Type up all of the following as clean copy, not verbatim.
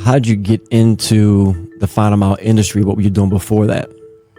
How'd you get into the final mile industry? What were you doing before that?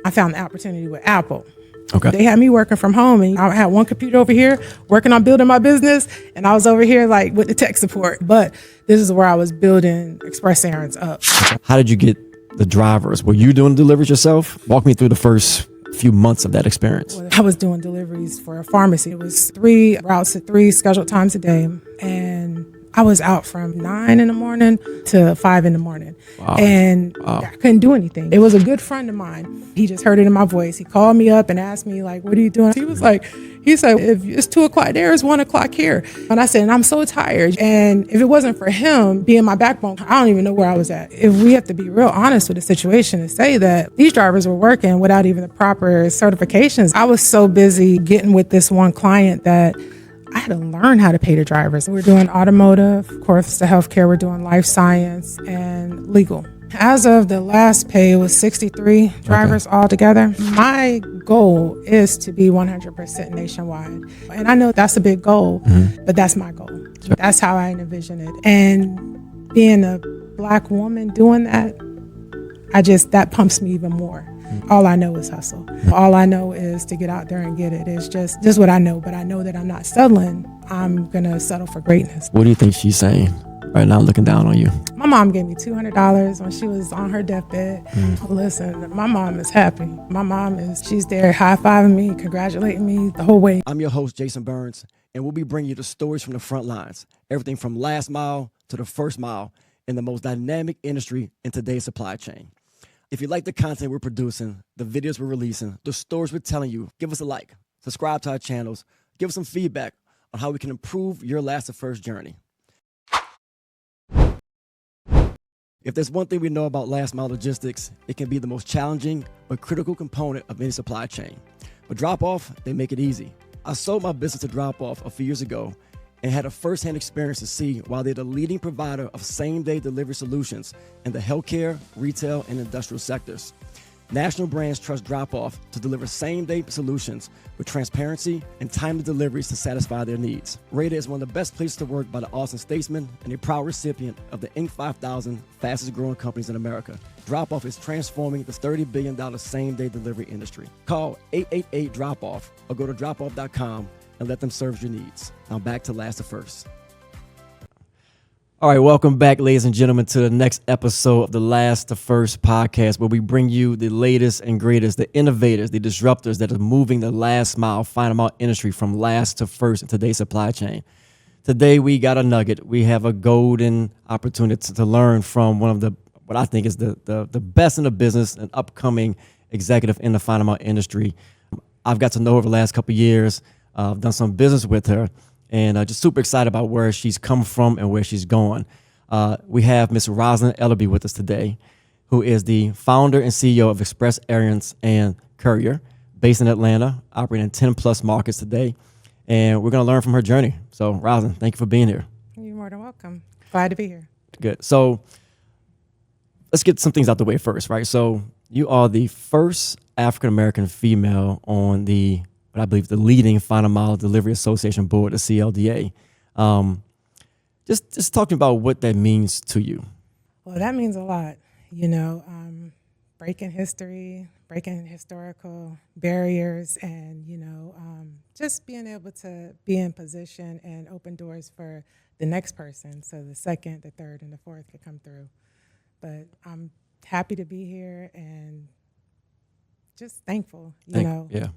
I found the opportunity with Apple. Okay. They had me working from home, and I had one computer over here working on building my business, and I was over here like with the tech support. But this is where I was building Express Errands up. How did you get the drivers? Were you doing deliveries yourself? Walk me through the first few months of that experience. I was doing deliveries for a pharmacy. It was 3 routes at 3 scheduled times a day, and I was out from 9 in the morning to 5 in the morning. Wow. And Wow. I couldn't do anything. It was a good friend of mine. He just heard it in my voice. He called me up and asked me, like, what are you doing? He said, if it's 2 o'clock there, it's 1 o'clock here. And I said, and I'm so tired. And if it wasn't for him being my backbone, I don't even know where I was at. If we have to be real honest with the situation and say that these drivers were working without even the proper certifications, I was so busy getting with this one client that I had to learn how to pay the drivers. We're doing automotive, of course, the healthcare, we're doing life science and legal. As of the last pay, it was 63 drivers altogether. My goal is to be 100% nationwide. And I know that's a big goal, but that's my goal. Sure. That's how I envision it. And being a Black woman doing that, that pumps me even more. All I know is hustle. All I know is to get out there and get it. It's just what I know, but I know that I'm not settling. I'm going to settle for greatness. What do you think she's saying right now, looking down on you? My mom gave me $200 when she was on her deathbed. Listen, my mom is happy. She's there high-fiving me, congratulating me the whole way. I'm your host, Jason Burns, and we'll be bringing you the stories from the front lines. Everything from last mile to the first mile in the most dynamic industry in today's supply chain. If you like the content we're producing, the videos we're releasing, the stories we're telling you, give us a like, subscribe to our channels, give us some feedback on how we can improve your last to first journey. If there's one thing we know about last mile logistics, it can be the most challenging but critical component of any supply chain. But drop-off, they make it easy. I sold my business to drop-off a few years ago and had a first-hand experience to see why they're the leading provider of same-day delivery solutions in the healthcare, retail, and industrial sectors. National brands trust Drop-Off to deliver same-day solutions with transparency and timely deliveries to satisfy their needs. Rated as one of the best places to work by the Austin Statesman and a proud recipient of the Inc. 5000 fastest growing companies in America. Drop-Off is transforming the $30 billion same-day delivery industry. Call 888-DROP-OFF or go to dropoff.com and let them serve your needs. Now back to Last to First. All right, welcome back, ladies and gentlemen, to the next episode of the Last to First podcast, where we bring you the latest and greatest, the innovators, the disruptors that are moving the last mile, final mile industry from last to first in today's supply chain. Today, we got a nugget. We have a golden opportunity to learn from one of the, what I think is the best in the business, an upcoming executive in the final mile industry. I've got to know her over the last couple of years. I've done some business with her. And just super excited about where she's come from and where she's going. We have Miss Roslyn Ellerbee with us today, who is the founder and CEO of Express Errands and Courier, based in Atlanta, operating in 10 plus markets today. And we're going to learn from her journey. So Roslyn, thank you for being here. You're more than welcome. Glad to be here. Good. So let's get some things out the way first, right? So you are the first African-American female on the, I believe, the leading Final Mile Delivery Association board, the CLDA. Just talking about what that means to you. Well, that means a lot, breaking history, breaking historical barriers, and, just being able to be in position and open doors for the next person. So the second, the third, and the fourth could come through. But I'm happy to be here and just thankful, thankful. Yeah.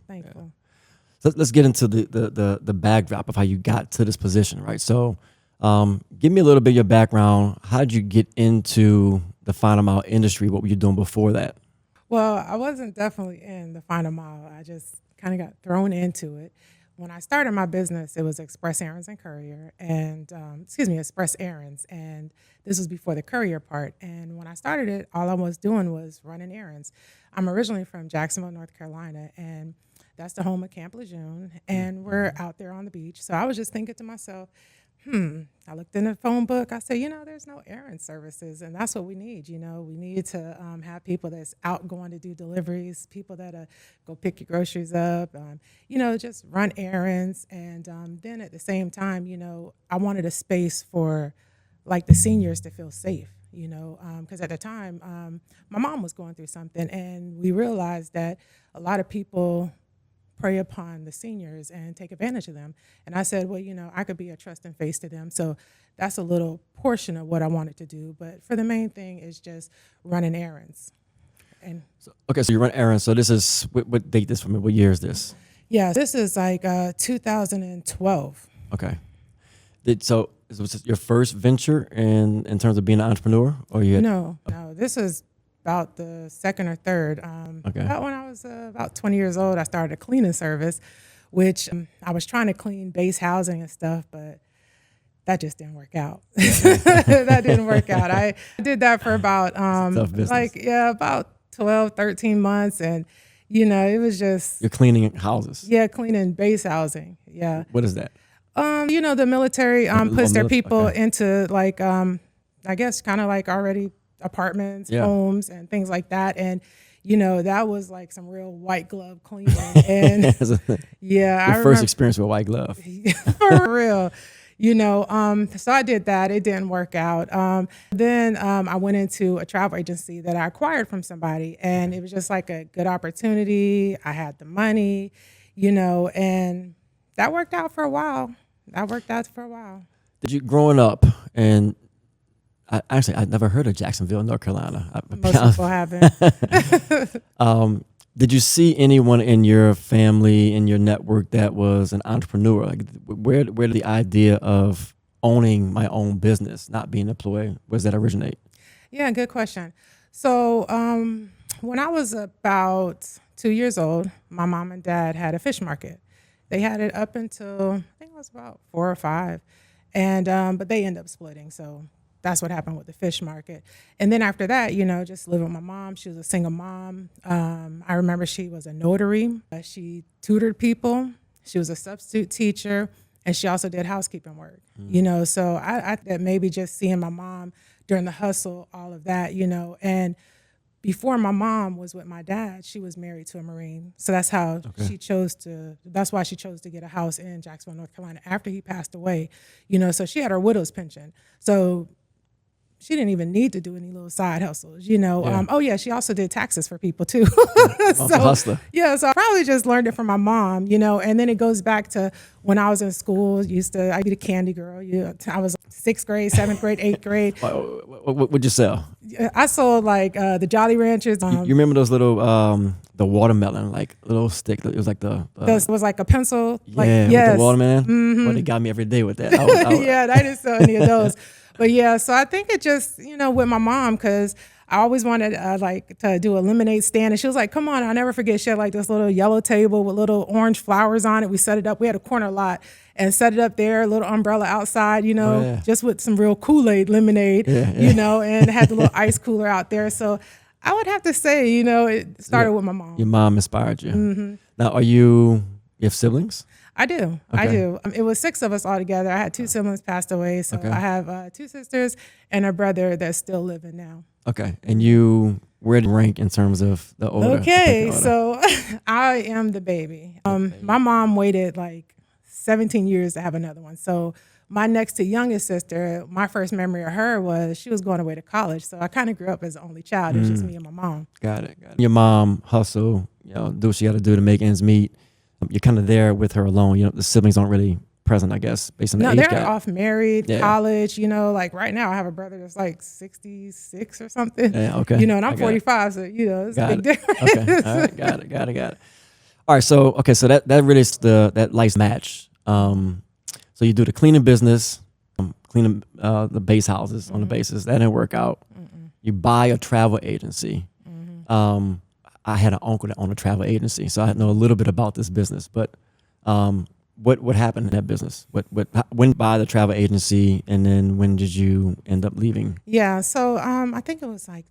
So let's get into the backdrop of how you got to this position, right? So give me a little bit of your background. How did you get into the final mile industry? What were you doing before that? Well, I wasn't definitely in the final mile. I just kind of got thrown into it. When I started my business, it was Express Errands and Courier, and Express Errands, and this was before the Courier part. And when I started it, all I was doing was running errands. I'm originally from Jacksonville, North Carolina, and that's the home of Camp Lejeune, and we're out there on the beach. So I was just thinking to myself, I looked in the phone book. I said, there's no errand services, and that's what we need. We need to have people that's out going to do deliveries, people that go pick your groceries up, just run errands. And then at the same time, I wanted a space for like the seniors to feel safe. because at the time, my mom was going through something, and we realized that a lot of people prey upon the seniors and take advantage of them. And I said, well, I could be a trusting face to them. So that's a little portion of what I wanted to do. But for the main thing is just running errands. And so you run errands. So this is, what date this for me? What year is this? Yeah, this is like 2012. Okay. Was this your first venture in terms of being an entrepreneur? Or you had, No, this is about the second or third. About when I was about 20 years old, I started a cleaning service, which I was trying to clean base housing and stuff, but that just didn't work out. That didn't work out. I did that for about about 12, 13 months, and it was just you're cleaning houses. Yeah, cleaning base housing. Yeah. What is that? The military puts their people into like I guess kind of like already apartments, homes, and things like that. And, that was like some real white glove cleaning. And Your first experience with white glove. For real. So I did that. It didn't work out. Then I went into a travel agency that I acquired from somebody, and it was just like a good opportunity. I had the money, and that worked out for a while. Did you, growing up, and I've never heard of Jacksonville, North Carolina. Most people haven't. Did you see anyone in your family, in your network, that was an entrepreneur? Like, where did the idea of owning my own business, not being employed, where does that originate? Yeah, good question. So when I was about 2 years old, my mom and dad had a fish market. They had it up until I think I was about 4 or 5, and but they ended up splitting. So that's what happened with the fish market. And then after that, just living with my mom. She was a single mom. I remember she was a notary. She tutored people. She was a substitute teacher, and she also did housekeeping work. So I that maybe just seeing my mom during the hustle, all of that, and before my mom was with my dad, she was married to a Marine. So that's how that's why she chose to get a house in Jacksonville, North Carolina after he passed away. So she had her widow's pension. So she didn't even need to do any little side hustles, she also did taxes for people too. Hustler. Yeah, so I probably just learned it from my mom, and then it goes back to when I was in school. I'd be the candy girl. I was 6th grade, 7th grade, 8th grade. What would you sell? I sold like the Jolly Ranchers. You remember those little, the watermelon, like little stick? It was like it was like a pencil. With the watermelon? Mm-hmm. Well, they got me every day with that. Yeah, I didn't sell any of those. But yeah, so I think it just, with my mom, because I always wanted to do a lemonade stand. And she was like, come on, I'll never forget. She had like this little yellow table with little orange flowers on it. We set it up. We had a corner lot and set it up there, a little umbrella outside, just with some real Kool-Aid lemonade, and had the little ice cooler out there. So I would have to say, it started with my mom. Your mom inspired you. Mm-hmm. Now, you have siblings? I do. Okay. I do. It was 6 of us all together. I had 2 siblings passed away. So I have 2 sisters and a brother that's still living now. Okay. And where do you rank in terms of the older? Okay. So I am the baby. My mom waited like 17 years to have another one. So my next to youngest sister, my first memory of her was she was going away to college. So I kind of grew up as the only child. It was just me and my mom. Got it. Your mom hustle, do what she got to do to make ends meet. You're kind of there with her alone. The siblings aren't really present, I guess, based on the age gap. No, they're off married, college. Like right now I have a brother that's like 66 or something. Yeah, okay. And I'm 45, so it's a big difference. Okay, all right, got it. All right, so that really is that life's match. So you do the cleaning business, cleaning the base houses on the basis. That didn't work out. You buy a travel agency. I had an uncle that owned a travel agency, so I know a little bit about this business. But what happened in that business? When buy the travel agency, and then when did you end up leaving? Yeah, so I think it was like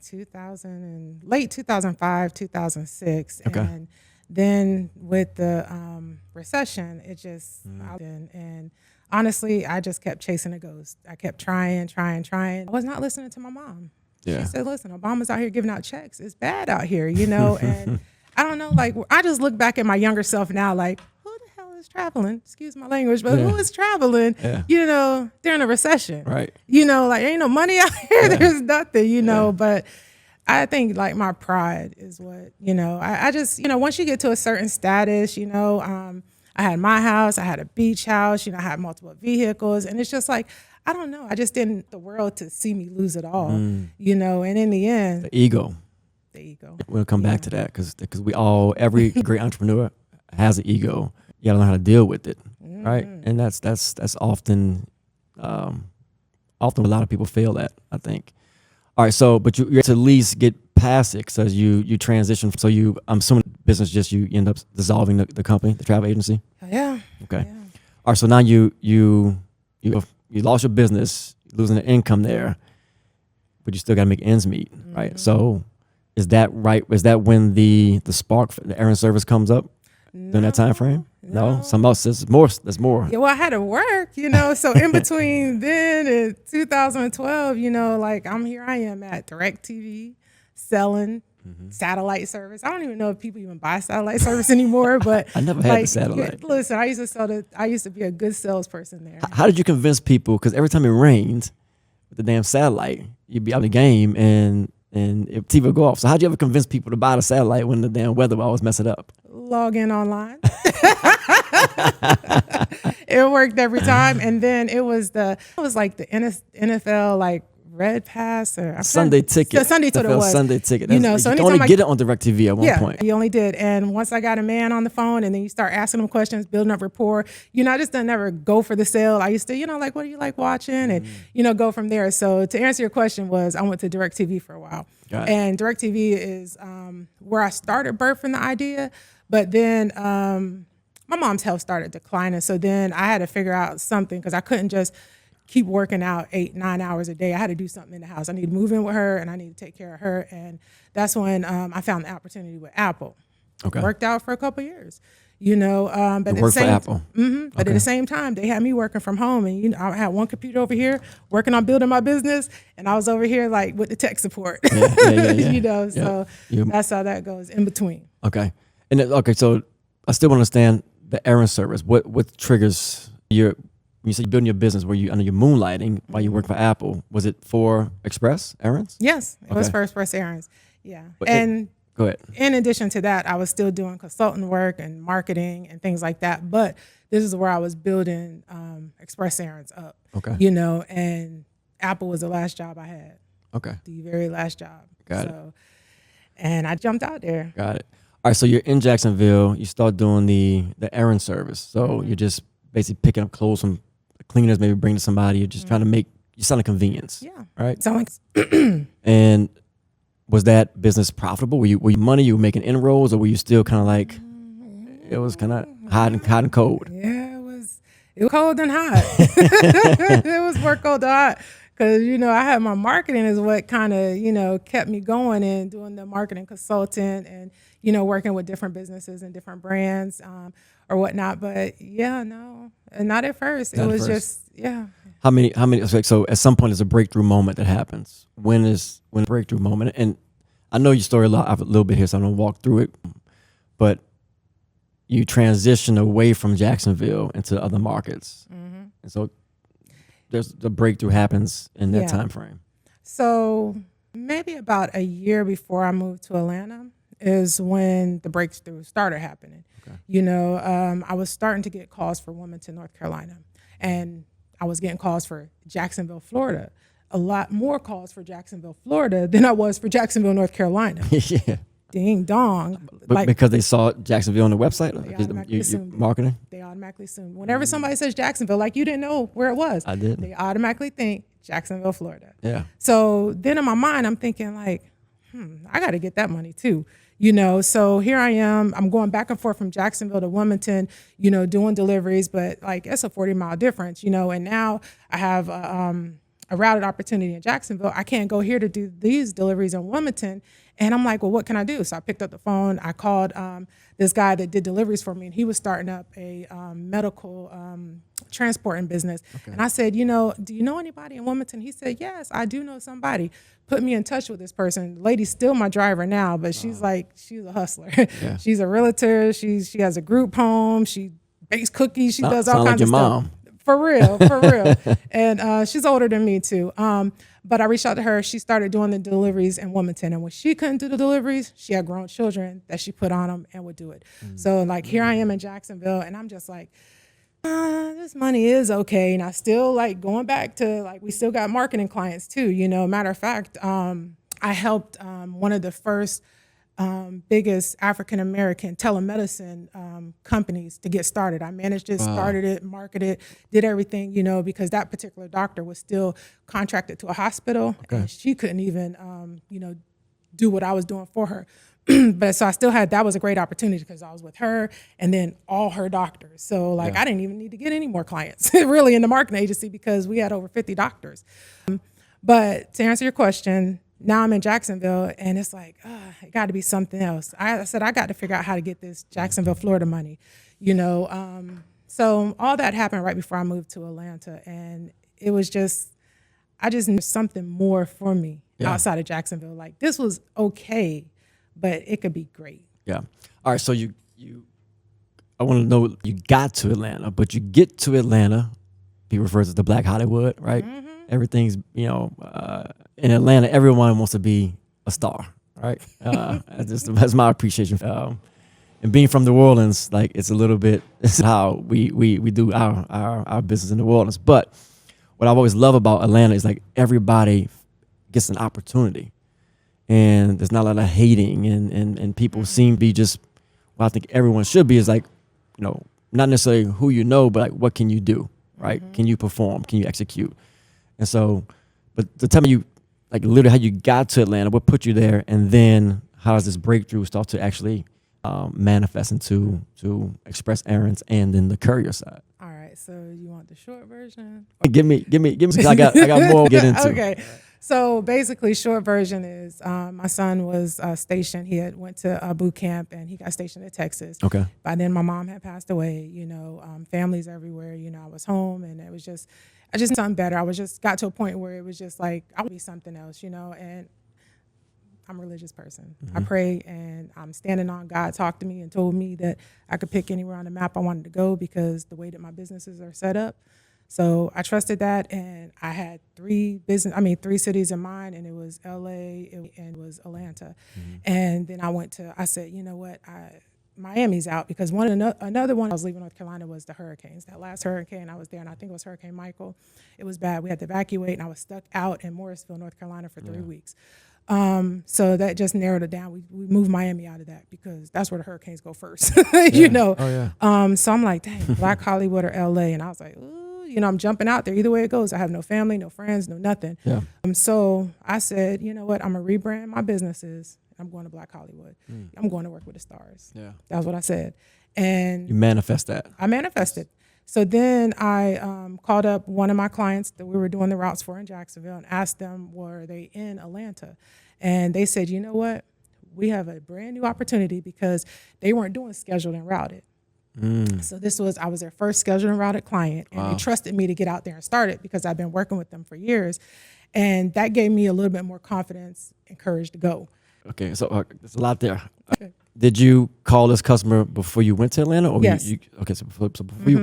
late 2005, 2006, and then with the recession, it just and honestly, I just kept chasing a ghost. I kept trying. I was not listening to my mom. Yeah. She said, listen, Obama's out here giving out checks. It's bad out here, and I don't know, like I just look back at my younger self now, like, who the hell is traveling? Excuse my language, but who is traveling, during a recession? Right. Like ain't no money out here. There's nothing, but I think like my pride is what, I just, once you get to a certain status, I had my house, I had a beach house, I had multiple vehicles. And it's just like, I don't know. I just didn't the world to see me lose it all, and in the end. The ego. We'll come back to that because every great entrepreneur has an ego. You gotta learn how to deal with it, right? And that's often a lot of people fail at, I think. All right, so but you have to at least get past it because you transition. So I'm assuming business just you end up dissolving the company, the travel agency. Yeah. Okay. Yeah. All right, so now you lost your business, losing the income there, but you still got to make ends meet, right? So is that right? Is that when the spark for the errand service comes up during that time frame? No, something else. There's more. Yeah, well, I had to work, so in between then and 2012, like I am at DirecTV selling satellite service. I don't even know if people even buy satellite service anymore, but I never had the satellite. Listen, I used to be a good salesperson there. How did you convince people? Because every time it rained with the damn satellite, you'd be out of the game and TV would go off. So how'd you ever convince people to buy the satellite when the damn weather would always mess it up? Log in online. It worked every time. And then it was like the NFL like Red Pass or Sunday Ticket. Sunday Ticket was. Sunday Ticket. So you can only get it on DirecTV at one point. You only did. And once I got a man on the phone and then you start asking them questions, building up rapport, I just didn't never go for the sale. I used to, like, what do you like watching? And, go from there. So to answer your question I went to DirecTV for a while. And DirecTV is where I started birthing the idea. But then my mom's health started declining. So then I had to figure out something because I couldn't just keep working out 8-9 hours a day. I had to do something in the house. I need to move in with her and I need to take care of her. And that's when I found the opportunity with Apple. Okay. Worked out for a couple of years, but at the same Apple. But at the same time, they had me working from home and I had one computer over here working on building my business and I was over here like with the tech support, so that's how that goes in between. Okay. And so I still want to understand the errand service. What triggers when you say you're building your business where I know you're moonlighting while you work for Apple, was it for Express Errands? Yes, it was for Express Errands. Yeah. Go ahead. In addition to that, I was still doing consultant work and marketing and things like that. But this is where I was building Express Errands up. Okay. And Apple was the last job I had. Okay. The very last job. Got it. And I jumped out there. Got it. All right. So you're in Jacksonville. You start doing the errand service. So you're just basically picking up clothes from cleaners, maybe bring to somebody. You're just trying to you're selling convenience. Yeah. Right. Selling. And was that business profitable? Were you money? You were making inroads, or were you still kind of like it was kind of hot and cold? Yeah, it was cold and hot. It was more cold and hot because I had my marketing is what kind of kept me going and doing the marketing consultant and working with different businesses and different brands or whatnot. But no, and not at first. It was just How many? So at some point, there's a breakthrough moment that happens. When the breakthrough moment? And I know your story a little bit here, so I'm gonna walk through it. But you transition away from Jacksonville into other markets, and so the breakthrough happens in that time frame. So maybe about a year before I moved to Atlanta is when the breakthrough started happening. Okay. I was starting to get calls for Wilmington, North Carolina, and I was getting calls for Jacksonville, Florida. A lot more calls for Jacksonville, Florida than I was for Jacksonville, North Carolina. Yeah. Ding dong. But because they saw Jacksonville on the website? You're marketing? They automatically assume. Whenever somebody says Jacksonville, like you didn't know where it was. I didn't. They automatically think Jacksonville, Florida. Yeah. So then in my mind, I'm thinking like, I got to get that money too. So here I am, I'm going back and forth from Jacksonville to Wilmington, doing deliveries, but like it's a 40-mile difference, and now I have a routed opportunity in Jacksonville. I can't go here to do these deliveries in Wilmington. And I'm like, well, what can I do? So I picked up the phone. I called this guy that did deliveries for me, and he was starting up a medical transporting business. Okay. And I said, do you know anybody in Wilmington? He said, yes, I do know somebody. Put me in touch with this person. The lady's still my driver now, but she's a hustler. Yeah. She's a realtor. She has a group home. She bakes cookies. She does all Sound like kinds of your stuff. mom. For real, for real. And she's older than me too. But I reached out to her. She started doing the deliveries in Wilmington. And when she couldn't do the deliveries, she had grown children that she put on them and would do it. So like here I am in Jacksonville, and I'm just like, this money is okay. And I still like going back to like, we still got marketing clients too. Matter of fact, I helped one of the first biggest African-American telemedicine companies to get started. I managed it, started it, marketed it, did everything, because that particular doctor was still contracted to a hospital and she couldn't even, do what I was doing for her. But so I still had, that was a great opportunity because I was with her and then all her doctors. So like, I didn't even need to get any more clients really in the marketing agency because we had over 50 doctors. But to answer your question, now I'm in Jacksonville and it's like, it got to be something else. I said, I got to figure out how to get this Jacksonville, Florida money, So all that happened right before I moved to Atlanta. And it was just, I just knew something more for me outside of Jacksonville. Like this was okay, but it could be great. Yeah. All right. So I want to know, you got to Atlanta, but you get to Atlanta, people refer to the Black Hollywood, right? Mm-hmm. Everything's, in Atlanta, everyone wants to be a star, right? That's my appreciation. And being from New Orleans, like it's a little bit, it's how we do our business in New Orleans. But what I've always loved about Atlanta is like everybody gets an opportunity. And there's not a lot of hating and people seem to be just, what I think everyone should be is like, not necessarily who you know, but like what can you do, right? Mm-hmm. Can you perform? Can you execute? And so, but to tell me you, like literally how you got to Atlanta, what put you there, and then how does this breakthrough start to actually manifest into to Express Errands and then the Courier side? All right, so you want the short version? Give me. I got more to get into. Okay. So basically, short version is my son was stationed. He had went to boot camp and he got stationed in Texas. Okay. By then, my mom had passed away. Families everywhere. I was home, and it was I just something better. I was just got to a point where it was just like I would be something else, And I'm a religious person. Mm-hmm. I pray, and I'm standing on God talked to me and told me that I could pick anywhere on the map I wanted to go because the way that my businesses are set up. So I trusted that, and I had three cities in mind, and it was LA and it was Atlanta. Mm-hmm. And then I said, you know what, Miami's out because another one I was leaving North Carolina was the hurricanes. That last hurricane I was there, and I think it was Hurricane Michael. It was bad. We had to evacuate, and I was stuck out in Morrisville, North Carolina for 3 weeks. So that just narrowed it down. We moved Miami out of that because that's where the hurricanes go first, Oh, yeah. So I'm like, dang, Black Hollywood or LA, and I was like, ooh. I'm jumping out there. Either way it goes, I have no family, no friends, no nothing. Yeah. So I said, you know what? I'm going to rebrand my businesses. I'm going to Black Hollywood. I'm going to work with the stars. Yeah. That was what I said. And you manifest that. I manifested. So then I called up one of my clients that we were doing the routes for in Jacksonville and asked them, were they in Atlanta? And they said, you know what? We have a brand new opportunity because they weren't doing scheduled and routed. So I was their first scheduled and routed client, and they trusted me to get out there and start it because I've been working with them for years. And that gave me a little bit more confidence and courage to go. Okay, so there's a lot there. Okay. Did you call this customer before you went to Atlanta? Or yes. So before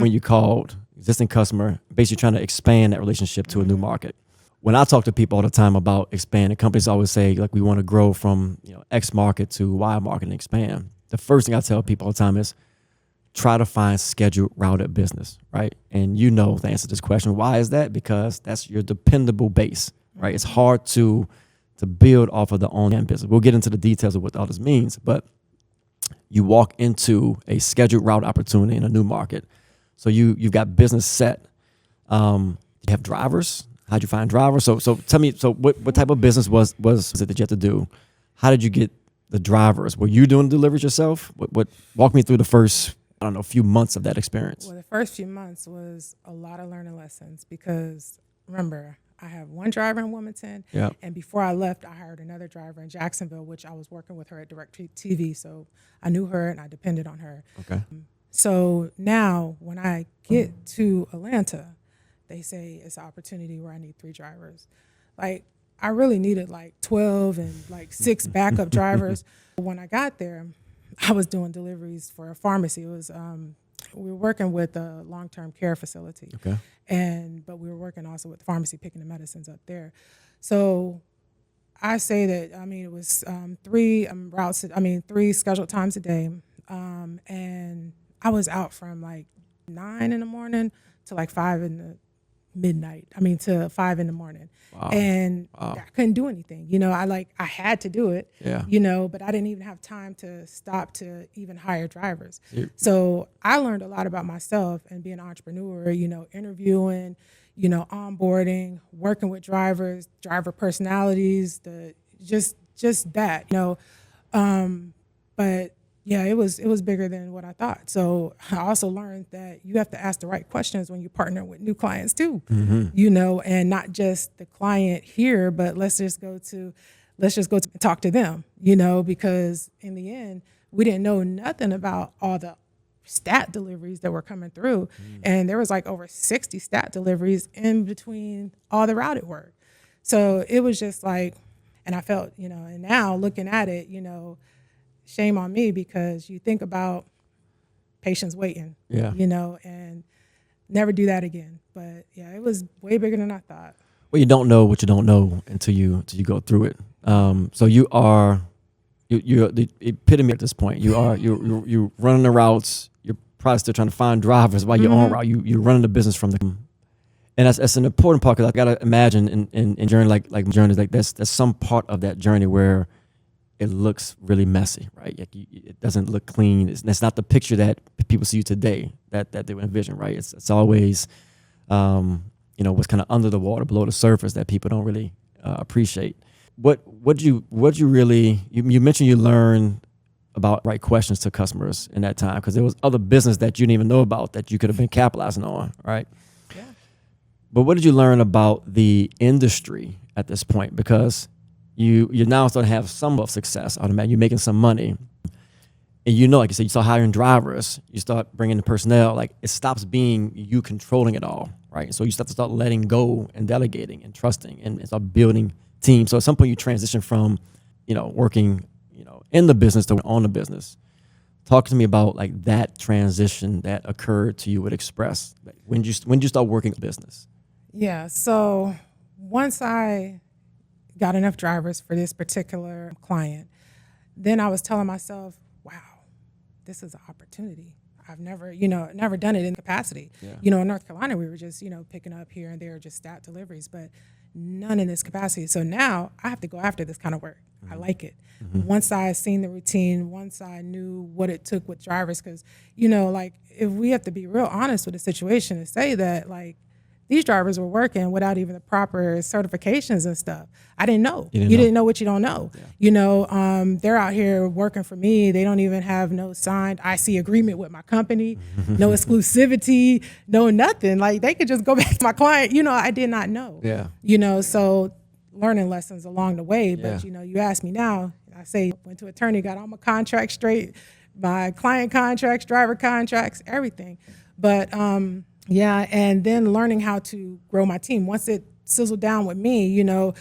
when you called existing customer, basically trying to expand that relationship to a new market. When I talk to people all the time about expanding, companies always say, like, we want to grow from X market to Y market and expand. The first thing I tell people all the time is, try to find scheduled routed business, right? And the answer to this question. Why is that? Because that's your dependable base, right? It's hard to build off of the online business. We'll get into the details of what all this means, but you walk into a scheduled route opportunity in a new market. So you've got business set. You have drivers. How'd you find drivers? So tell me, what type of business was it that you had to do? How did you get the drivers? Were you doing deliveries yourself? What walk me through the first, few months of that experience. Well, the first few months was a lot of learning lessons because remember, I have one driver in Wilmington, and before I left, I hired another driver in Jacksonville, which I was working with her at DirecTV, so I knew her and I depended on her. Okay. So now when I get to Atlanta, they say it's an opportunity where I need 3 drivers. Like, I really needed like 12 and like 6 backup drivers. When I got there, I was doing deliveries for a pharmacy. It was we were working with a long-term care facility. Okay. But we were working also with the pharmacy, picking the medicines up there. So I say that, it was 3 scheduled times a day. And I was out from like 9 in the morning to like 5 in the midnight. To 5 in the morning. Wow. And Wow. I couldn't do anything. I had to do it, Yeah. but I didn't even have time to stop to even hire drivers. Yeah. So I learned a lot about myself and being an entrepreneur, interviewing, onboarding, working with drivers, driver personalities, just that, but yeah, it was bigger than what I thought. So I also learned that you have to ask the right questions when you partner with new clients too, and not just the client here, but let's just go to talk to them, because in the end, we didn't know nothing about all the stat deliveries that were coming through. And there was like over 60 stat deliveries in between all the routed work. So it was just like, and I felt, and now looking at it, shame on me, because you think about patients waiting, Yeah. And never do that again. But yeah, it was way bigger than I thought. Well, you don't know what you don't know until you go through it. So you're the epitome at this point. You're running the routes. You're probably still trying to find drivers while you're on route. You're running the business from the, and that's an important part, because I gotta imagine in journey like journeys like this, there's some part of that journey where it looks really messy, right? Like it doesn't look clean. It's not the picture that people see you today that they would envision, right? It's always, what's kind of under the water, below the surface, that people don't really appreciate. What you really, you mentioned you learned about right questions to customers in that time, because there was other business that you didn't even know about that you could have been capitalizing on, right? Yeah. But what did you learn about the industry at this point? Because you're now starting to have some of success. Automatically, you're making some money, and like you said, you start hiring drivers. You start bringing the personnel. Like, it stops being you controlling it all, right? So you start to start letting go and delegating and trusting and start building teams. So at some point, you transition from, working, in the business to on the business. Talk to me about like that transition that occurred to you at Express. Like, when you start working business? Yeah. So once I got enough drivers for this particular client, then I was telling myself, wow, this is an opportunity. I've never done it in capacity. Yeah. In North Carolina, we were just, picking up here and there, just stat deliveries, but none in this capacity. So now I have to go after this kind of work. I like it. Once I seen the routine, once I knew what it took with drivers, because, like, if we have to be real honest with the situation and say that, like, these drivers were working without even the proper certifications and stuff. I didn't know. You didn't know what you don't know. Yeah. They're out here working for me. They don't even have no signed IC agreement with my company, no exclusivity, no nothing. Like, they could just go back to my client. I did not know. Yeah. So learning lessons along the way. But, you ask me now, I say, went to attorney, got all my contracts straight, my client contracts, driver contracts, everything. But, yeah, and then learning how to grow my team. Once it sizzled down with me, I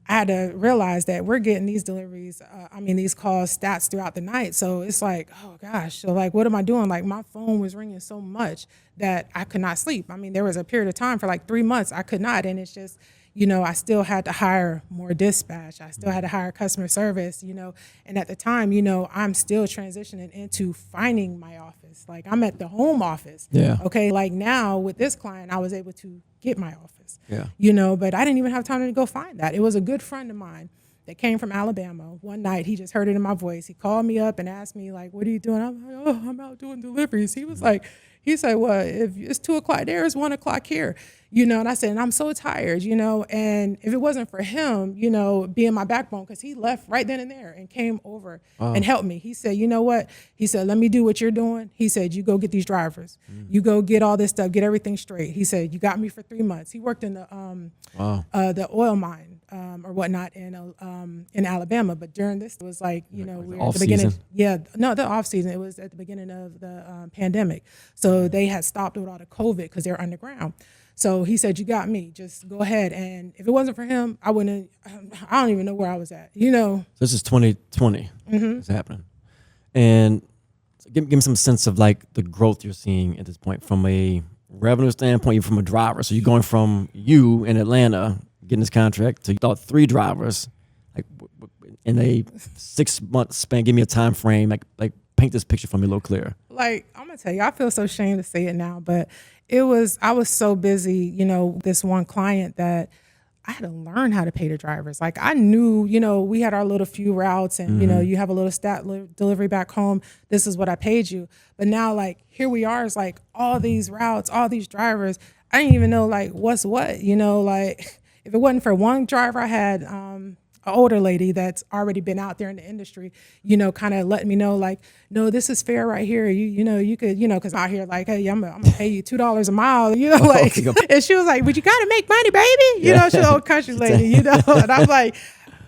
had to realize that we're getting these deliveries, these calls, stats throughout the night. So it's like, oh gosh, so like, what am I doing? Like, my phone was ringing so much that I could not sleep. There was a period of time for like 3 months I could not, and it's just, I still had to hire more dispatch. I still had to hire customer service, and at the time, I'm still transitioning into finding my office. Like, I'm at the home office. Yeah. Okay. Like, now with this client, I was able to get my office, Yeah. But I didn't even have time to go find that. It was a good friend of mine that came from Alabama. One night, he just heard it in my voice. He called me up and asked me, like, what are you doing? I'm like, oh, I'm out doing deliveries. He said, well, if it's 2:00 there, it's 1:00 here, and I said, and I'm so tired, and if it wasn't for him, being my backbone, because he left right then and there and came over and helped me. He said, you know what? He said, let me do what you're doing. He said, you go get these drivers. You go get all this stuff, get everything straight. He said, you got me for 3 months. He worked in the oil mine or whatnot in Alabama. But during this, it was like, we were at the beginning. Season? Yeah, no, the off season. It was at the beginning of the pandemic. So they had stopped with all the COVID because they're underground. So he said, you got me, just go ahead. And if it wasn't for him, I don't even know where I was at, So this is 2020. It's happening. And Give me some sense of like the growth you're seeing at this point from a revenue standpoint, you're from a driver. So you're going from you in Atlanta getting this contract to you thought 3 drivers, like in a 6-month span. Give me a time frame, like paint this picture for me a little clearer. Like, I'm gonna tell you, I feel so ashamed to say it now, but I was so busy, you know, this one client that I had to learn how to pay the drivers. Like I knew, you know, we had our little few routes and, you know, you have a little stat delivery back home. This is what I paid you. But now like, here we are, it's like all these routes, all these drivers. I didn't even know like what's what, you know, like if it wasn't for one driver, I had an older lady that's already been out there in the industry, you know, kind of letting me know like, no, this is fair right here. You know, you could, you know, cause out here like, hey, I'm gonna pay you $2 a mile, you know, like, and she was like, but you gotta make money, baby. You know, she's an old country lady, you know, and I'm like,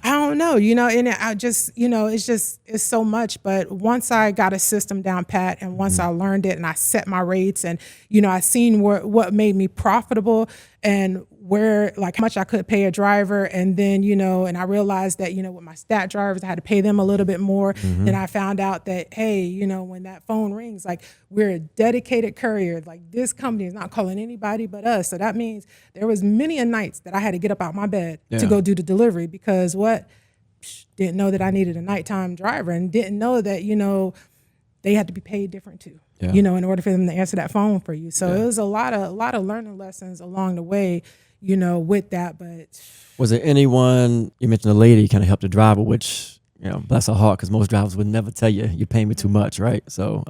I don't know, you know, and I just, you know, it's so much. But once I got a system down pat and once I learned it and I set my rates and, you know, I seen what made me profitable and where, like how much I could pay a driver. And then, you know, and I realized that, you know, with my stat drivers, I had to pay them a little bit more. And I found out that, hey, you know, when that phone rings, like we're a dedicated courier, like this company is not calling anybody but us. So that means there was many a nights that I had to get up out my bed to go do the delivery because didn't know that I needed a nighttime driver and didn't know that, you know, they had to be paid different too, you know, in order for them to answer that phone for you. So it was a lot of learning lessons along the way, you know, with that. But was there anyone, you mentioned a lady kind of helped the driver, which, you know, bless her heart, because most drivers would never tell you, you're paying me too much, right? So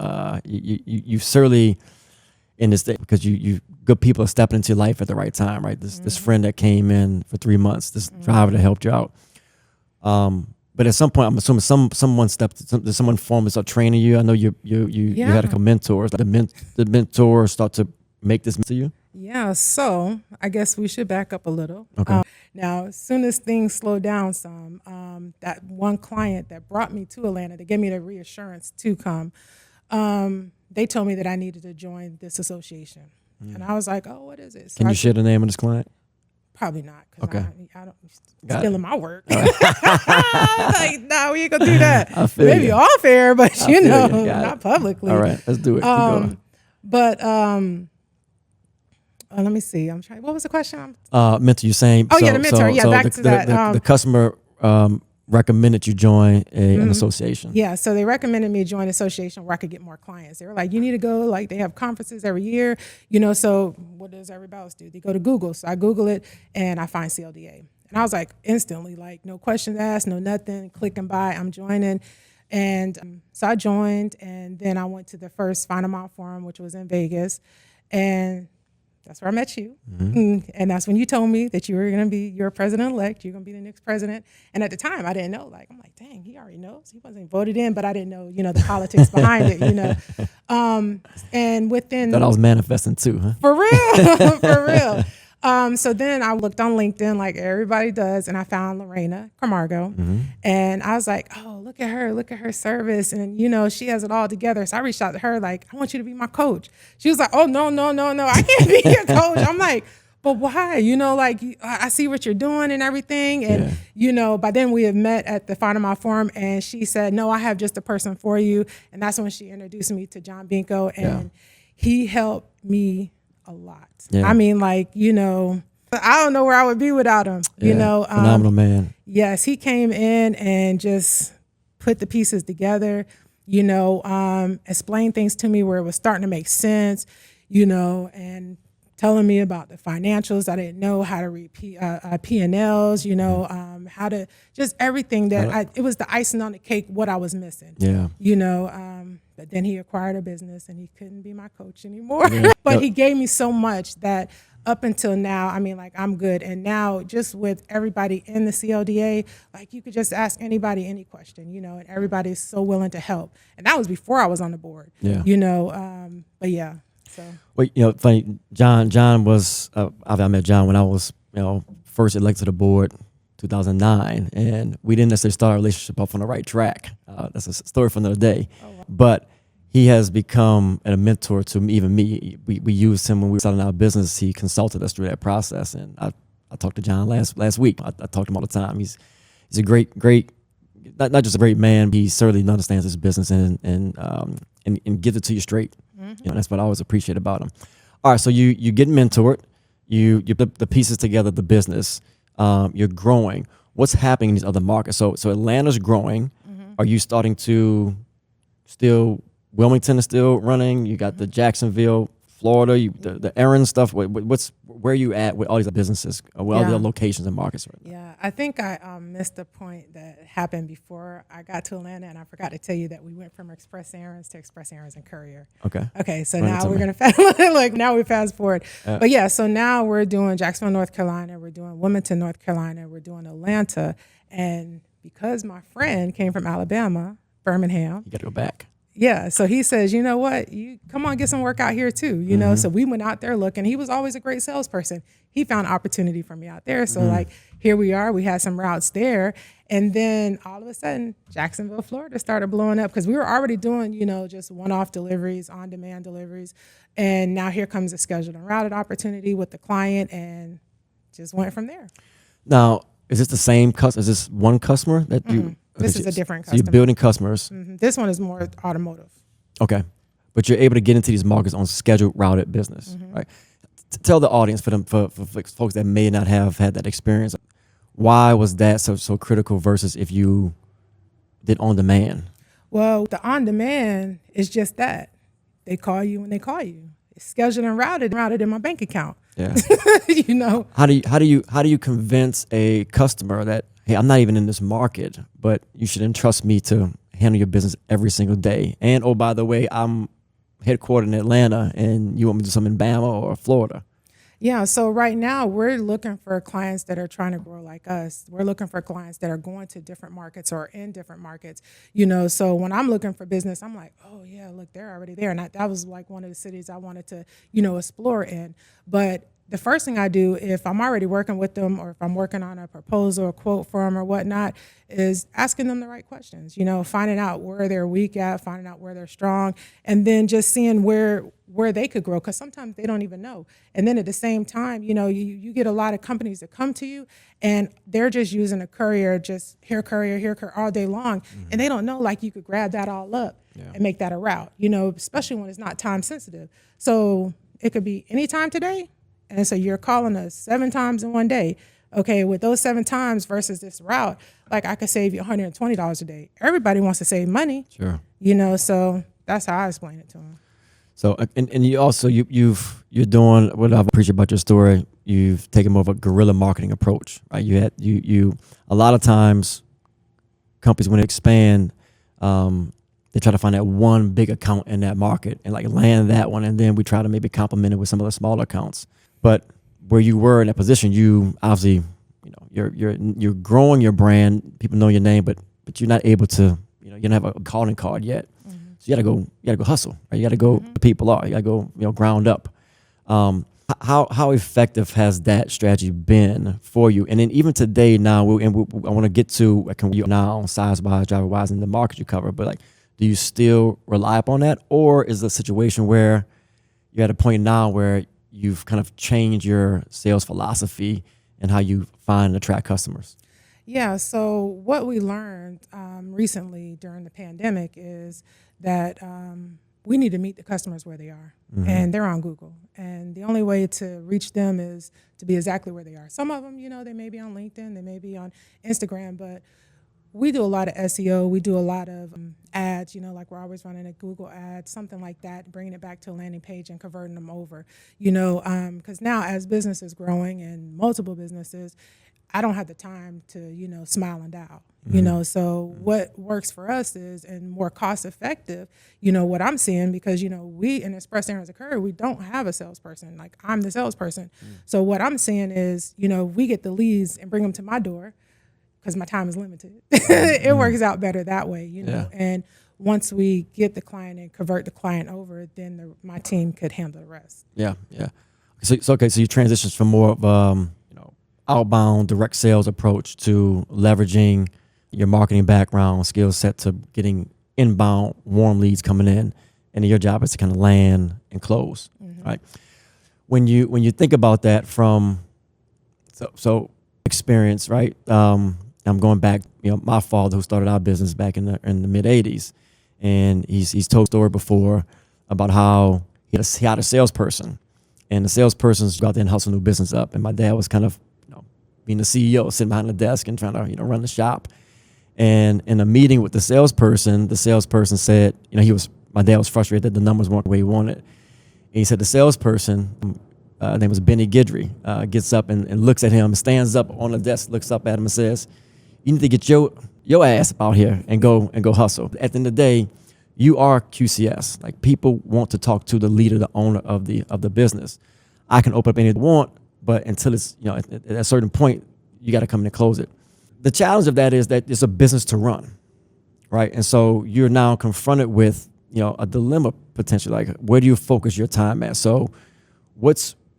you certainly in this day, because you good people are stepping into your life at the right time, right? This friend that came in for 3 months, this driver that helped you out. But at some point, I'm assuming someone did someone formally start training you? I know you had a couple mentors. The mentors start to make this to you? Yeah, so I guess we should back up a little. Okay. Now, as soon as things slowed down some, that one client that brought me to Atlanta, they gave me the reassurance to come, they told me that I needed to join this association. And I was like, oh, what is it? So Can you share the name of this client? Probably not, because I don't Got stealing my work. Like, no, we ain't gonna do that. Maybe you. off air, but you know, not publicly. All right, let's do it. Keep going. But let me see. I'm trying. What was the question? Mentor. You're saying? Oh, the mentor. Back to that. The customer recommended you join an association. Yeah, so they recommended me join an association where I could get more clients. They were like, you need to go, like they have conferences every year, you know, so what does everybody else do? They go to Google. So I Google it and I find CLDA. And I was like, instantly, like no questions asked, no nothing, click and buy, I'm joining. And so I joined, and then I went to the first Final Mile Forum, which was in Vegas. And that's where I met you. And that's when you told me that you were going to be your president-elect. You're going to be the next president. And at the time, I didn't know. Like, I'm like, dang, he already knows. He wasn't voted in, but I didn't know, you know, the politics behind it, you know. And within... Thought I was manifesting too, huh? For real. For real. So then I looked on LinkedIn like everybody does, and I found Lorena Camargo. And I was like, oh, look at her service. And, you know, she has it all together. So I reached out to her like, I want you to be my coach. She was like, oh, no, I can't be your coach. I'm like, but why? You know, like, I see what you're doing and everything. And, you know, by then we had met at the Final Mile Forum, and she said, no, I have just a person for you. And that's when she introduced me to John Binko, and he helped me a lot. I mean, like, you know, I don't know where I would be without him, you know. Phenomenal man. Yes, he came in and just put the pieces together, you know, explained things to me where it was starting to make sense, you know, and telling me about the financials. I didn't know how to read P&Ls, you know, how to just everything that it was the icing on the cake, what I was missing, you know. But then he acquired a business and he couldn't be my coach anymore. But he gave me so much that up until now, I mean, like, I'm good. And now just with everybody in the CLDA, like, you could just ask anybody any question, you know, and everybody's so willing to help. And that was before I was on the board, you know, but yeah. So. Well, you know, funny, John was, I met John when I was, you know, first elected to the board, 2009, and we didn't necessarily start our relationship off on the right track. That's a story for another day. Oh, wow. But he has become a mentor to even me. We used him when we were starting our business. He consulted us through that process, and I talked to John last week. I talk to him all the time. He's a great, not just a great man, but he certainly understands his business, and and gives it to you straight. That's what I always appreciate about them. All right, so you get mentored, you put the pieces together, the business, you're growing. What's happening in these other markets? So Atlanta's growing. Are you starting to Wilmington is still running? You got the Jacksonville, Florida, the Errands stuff. Where are you at with all these businesses? With all the locations and markets right now? Yeah, I think I missed the point that happened before I got to Atlanta, and I forgot to tell you that we went from Express Errands to Express Errands and Courier. Okay, so now we're gonna now we fast forward. But yeah, so now we're doing Jacksonville, North Carolina. We're doing Wilmington, North Carolina. We're doing Atlanta, and because my friend came from Alabama, Birmingham, You got to go back. yeah, so he says, you know what, you come on, get some work out here too, you know. So we went out there looking. He was always a great salesperson. He found opportunity for me out there. So like here we are, we had some routes there, and then all of a sudden Jacksonville, Florida started blowing up because we were already doing, you know, just one-off deliveries, on-demand deliveries, and now here comes a scheduled and routed opportunity with the client, and just went from there. Now, is this the same customer? Is this one customer that you? This is a different So customer. you're building customers. This one is more automotive. Okay. But you're able to get into these markets on scheduled routed business, right? Tell the audience for folks that may not have had that experience, why was that so critical versus if you did on demand? Well, the on demand is just that. They call you when they call you. It's scheduled and routed in my bank account. Yeah. You know. How do you convince a customer that, hey, I'm not even in this market, but you should entrust me to handle your business every single day? And oh, by the way, I'm headquartered in Atlanta, and you want me to do something in Bama or Florida? Yeah, so right now we're looking for clients that are trying to grow like us. We're looking for clients that are going to different markets or in different markets, you know. So when I'm looking for business, I'm like, oh yeah, look, they're already there. And that was like one of the cities I wanted to, you know, explore in. But the first thing I do, if I'm already working with them or if I'm working on a proposal or quote for them or whatnot, is asking them the right questions, you know, finding out where they're weak at, finding out where they're strong, and then just seeing where they could grow, because sometimes they don't even know. And then at the same time, you know, you get a lot of companies that come to you and they're just using a courier, just here courier all day long, and they don't know, like, you could grab that all up and make that a route, you know, especially when it's not time sensitive. So it could be anytime today. And so you're calling us 7 times in one day. Okay, with those 7 times versus this route, like, I could save you $120 a day. Everybody wants to save money. Sure. You know, so that's how I explain it to them. So, and you also, you're doing what I appreciate about your story. You've taken more of a guerrilla marketing approach, right? You a lot of times companies, when they expand, they try to find that one big account in that market and like land that one. And then we try to maybe complement it with some of the smaller accounts. But where you were in that position, you obviously, you know, you're growing your brand. People know your name, but you're not able to, you know, you don't have a calling card yet. So you gotta go hustle. Right? You gotta go where people are. You gotta go, you know, ground up. How effective has that strategy been for you? And then even today now, I want to get to you now size wise, driver wise, and the market you cover. But like, do you still rely upon that, or is the situation where you're at a point now where you've kind of changed your sales philosophy and how you find and attract customers? Yeah, so what we learned recently during the pandemic is that we need to meet the customers where they are, and they're on Google. And the only way to reach them is to be exactly where they are. Some of them, you know, they may be on LinkedIn, they may be on Instagram, but we do a lot of SEO. We do a lot of ads, you know, like we're always running a Google ad, something like that, bringing it back to a landing page and converting them over, you know, because now as business is growing and multiple businesses, I don't have the time to, you know, smile and dial, you know. So what works for us is, and more cost effective, you know, what I'm seeing, because, you know, we in Express Errands and Courier, we don't have a salesperson. Like, I'm the salesperson. So what I'm seeing is, you know, we get the leads and bring them to my door, because my time is limited. It works out better that way, you know. Yeah. And once we get the client and convert the client over, then my team could handle the rest. Yeah. So you transitioned from more of you know, outbound direct sales approach to leveraging your marketing background, skill set, to getting inbound warm leads coming in, and then your job is to kind of land and close, right? When you think about that from so experience, right? I'm going back, you know, my father, who started our business back in the mid 80s, and he's told a story before about how he had a salesperson, and the salesperson's go out there and hustle new business up. And my dad was kind of, being the CEO, sitting behind the desk and trying to, run the shop. And in a meeting with the salesperson said, my dad was frustrated that the numbers weren't the way he wanted. And he said the salesperson, name was Benny Guidry, gets up and looks at him, stands up on the desk, looks up at him and says, "You need to get your ass up out here and go hustle." At the end of the day, you are QCS. Like, people want to talk to the leader, the owner of the business. I can open up any they want, but until it's, at a certain point, you got to come in and close it. The challenge of that is that it's a business to run, right? And so you're now confronted with, a dilemma potentially. Like, where do you focus your time at? So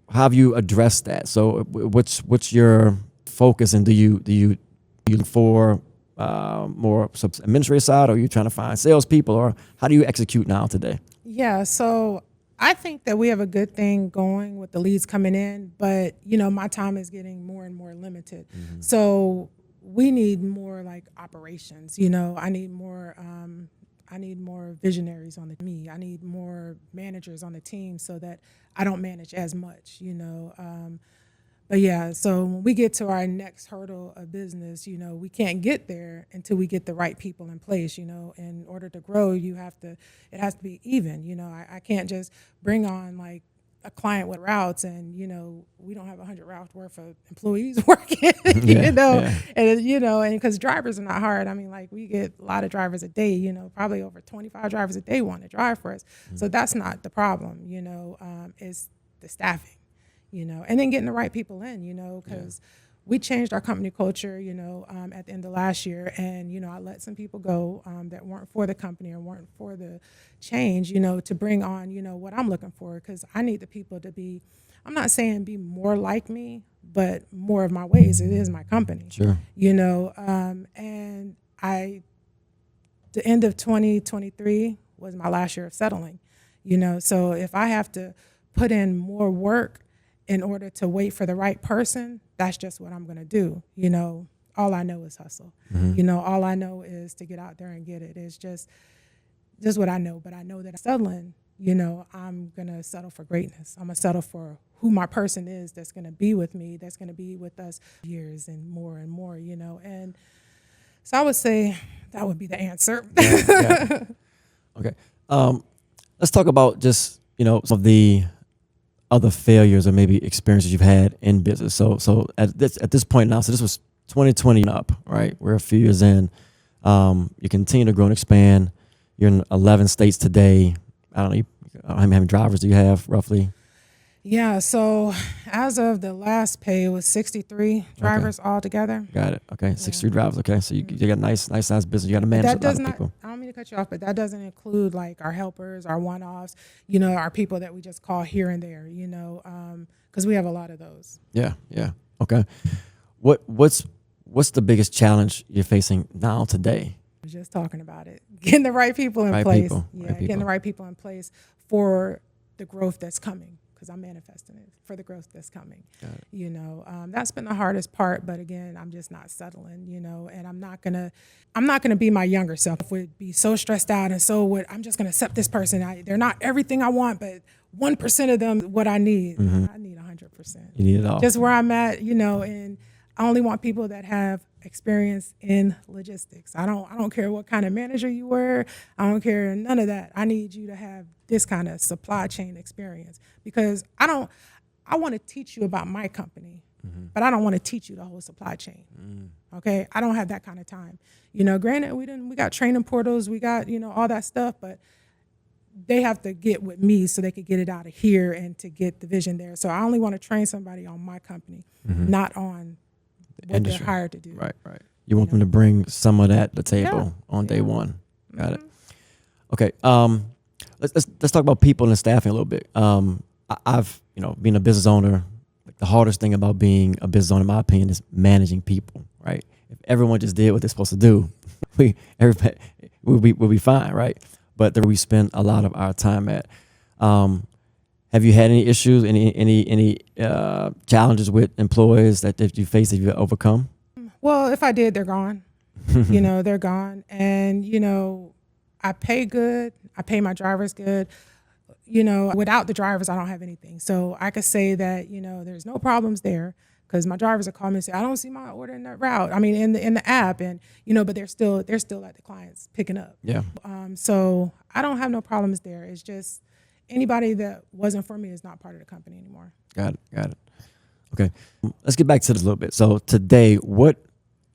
how have you addressed that? So what's your focus, and do you look for more administrative side, or are you trying to find salespeople, or how do you execute now today? Yeah, so I think that we have a good thing going with the leads coming in, but my time is getting more and more limited. Mm-hmm. So we need more like operations. I need more visionaries on the team. I need more managers on the team so that I don't manage as much. But yeah, so when we get to our next hurdle of business, we can't get there until we get the right people in place. In order to grow, it has to be even. I can't just bring on like a client with routes and, we don't have 100 routes worth of employees working, and because drivers are not hard. I mean, like, we get a lot of drivers a day, probably over 25 drivers a day want to drive for us. Mm-hmm. So that's not the problem, it's the staffing. And then getting the right people in, because we changed our company culture, at the end of last year. And, I let some people go that weren't for the company or weren't for the change, to bring on, what I'm looking for. Because I need the people to be, I'm not saying be more like me, but more of my ways. It is my company. Sure. And the end of 2023 was my last year of settling, So if I have to put in more work in order to wait for the right person, that's just what I'm going to do. All I know is hustle. Mm-hmm. All I know is to get out there and get it. It's just what I know. But I know that I'm settling, I'm going to settle for greatness. I'm going to settle for who my person is that's going to be with me, that's going to be with us years and more, And so I would say that would be the answer. Yeah. Okay. Let's talk about just, some of the other failures or maybe experiences you've had in business. So at this point now, so this was 2020 and up, right? We're a few years in. You continue to grow and expand. You're in 11 states today. I don't know, how many drivers do you have roughly? Yeah, so as of the last pay, it was 63 drivers altogether. Got it. Okay, yeah. 63 drivers. Okay, so you got nice size business. You got to manage a lot of people. I don't mean to cut you off, but that doesn't include like our helpers, our one-offs, our people that we just call here and there, because we have a lot of those. Yeah. Okay. What's the biggest challenge you're facing now today? I was just talking about it. Getting the right people in place. Getting the right people in place for the growth that's coming. Because I'm manifesting it for the growth that's coming. That's been the hardest part. But again, I'm just not settling. And I'm not gonna be my younger self. Would be so stressed out and I'm just gonna accept this person. They're not everything I want, but 1% of them what I need. Mm-hmm. I need 100%. You need it all. Just where I'm at. And I only want people that have experience in logistics. I don't care what kind of manager you were. I don't care none of that. I need you to have this kind of supply chain experience because I want to teach you about my company, mm-hmm. but I don't want to teach you the whole supply chain. Mm. Okay. I don't have that kind of time. Granted, we got training portals, we got, all that stuff, but they have to get with me so they could get it out of here and to get the vision there. So I only want to train somebody on my company, mm-hmm. not on what industry. They're hired to do. Right. You want them to bring some of that to the table on day one. Got it. Okay. Let's talk about people and staffing a little bit. I've being a business owner, the hardest thing about being a business owner, in my opinion, is managing people. Right. If everyone just did what they're supposed to do, we'll be fine. Right. But there we spend a lot of our time at. Have you had any issues, any challenges with employees that you face that you've overcome? Well, if I did, they're gone. They're gone. And, I pay good. I pay my drivers good. Without the drivers, I don't have anything. So I could say that, there's no problems there because my drivers are calling me and say, I don't see my order in that route. I mean, in the app, and, but they're still at the clients picking up. Yeah. So I don't have no problems there. It's just anybody that wasn't for me is not part of the company anymore. Got it. Okay. Let's get back to this a little bit. So today, what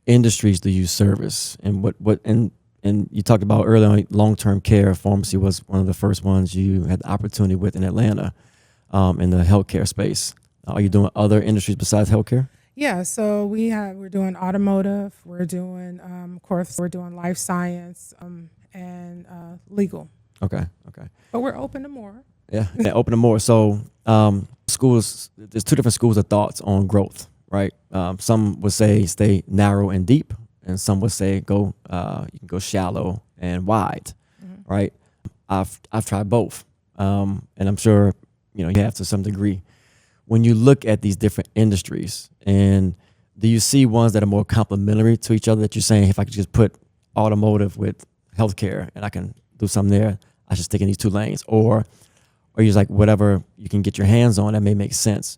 industries do you service, and and you talked about earlier on long-term care. Pharmacy was one of the first ones you had the opportunity with in Atlanta, in the healthcare space. Are you doing other industries besides healthcare? Yeah, so we're doing automotive, we're doing of course we're doing life science, and legal. Okay. But we're open to more. Yeah, open to more. So schools, there's two different schools of thoughts on growth, right? Some would say stay narrow and deep, and some would say you can go shallow and wide, right? I've tried both, and I'm sure you have to some degree. When you look at these different industries, and do you see ones that are more complementary to each other, that you're saying, if I could just put automotive with healthcare and I can do something there, I should stick in these two lanes? Or are you just like, whatever you can get your hands on that may make sense?